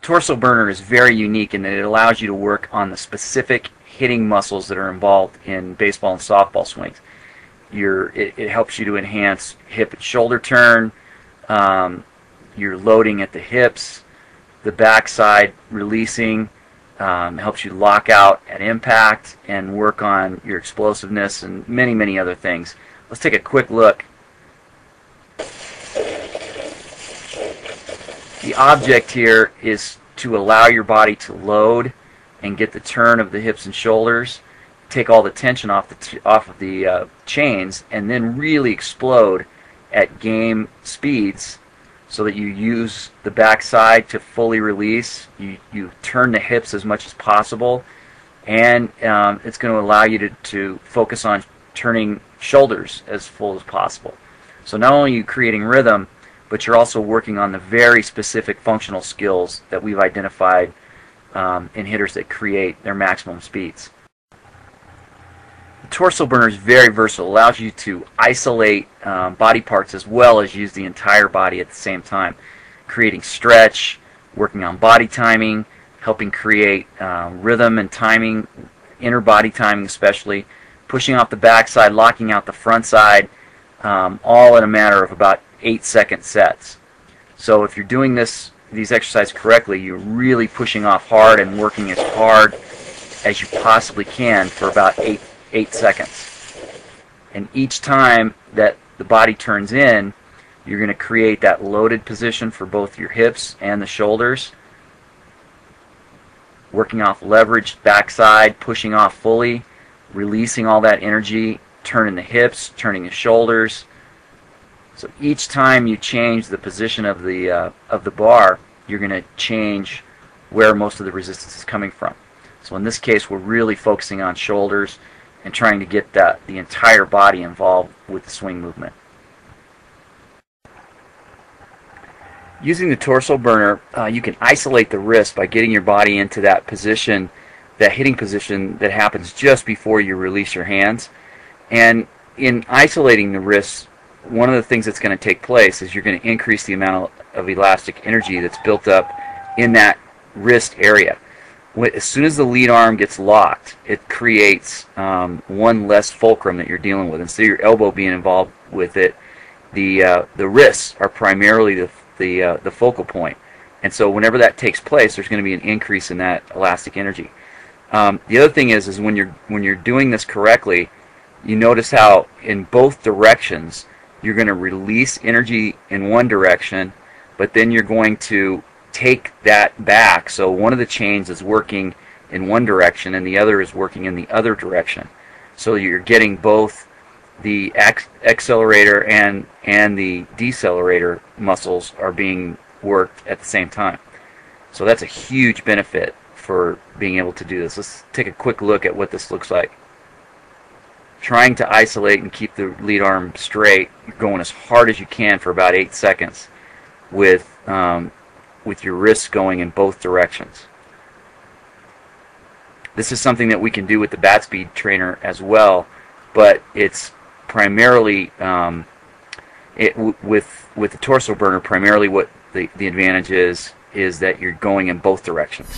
Torso burner is very unique in that it allows you to work on the specific hitting muscles that are involved in baseball and softball swings. It helps you to enhance hip and shoulder turn, your loading at the hips, the backside releasing, helps you lock out at impact and work on your explosiveness and many, many other things. Let's take a quick look. The object here is to allow your body to load and get the turn of the hips and shoulders, take all the tension off of the chains, and then really explode at game speeds so that you use the backside to fully release. You turn the hips as much as possible, and it's going to allow you to focus on turning shoulders as full as possible. So not only are you creating rhythm, but you're also working on the very specific functional skills that we've identified in hitters that create their maximum speeds. The torso burner is very versatile. It allows you to isolate body parts as well as use the entire body at the same time, creating stretch, working on body timing, helping create rhythm and timing, inner body timing especially, pushing off the backside, locking out the front side, all in a matter of about 8-second sets. So if you're doing these exercises correctly, you're really pushing off hard and working as hard as you possibly can for about 8 seconds. And each time that the body turns in, you're going to create that loaded position for both your hips and the shoulders, working off leveraged backside, pushing off fully, releasing all that energy, turning the hips, turning the shoulders. So each time you change the position of the bar, you're going to change where most of the resistance is coming from. So in this case, we're really focusing on shoulders and trying to get the entire body involved with the swing movement. Using the torso burner, you can isolate the wrist by getting your body into that position, that hitting position that happens just before you release your hands. And in isolating the wrists, one of the things that's going to take place is you're going to increase the amount of elastic energy that's built up in that wrist area. As soon as the lead arm gets locked, it creates one less fulcrum that you're dealing with. Instead of your elbow being involved with it, the wrists are primarily the focal point. And so whenever that takes place, there's going to be an increase in that elastic energy. The other thing is when you're doing this correctly, you notice how in both directions you're going to release energy in one direction, but then you're going to take that back. So one of the chains is working in one direction and the other is working in the other direction. So you're getting both the accelerator and the decelerator muscles are being worked at the same time. So that's a huge benefit for being able to do this. Let's take a quick look at what this looks like. Trying to isolate and keep the lead arm straight, you're going as hard as you can for about 8 seconds with your wrists going in both directions. This is something that we can do with the Bat Speed trainer as well, but it's primarily with the torso burner. Primarily, what the advantage is that you're going in both directions.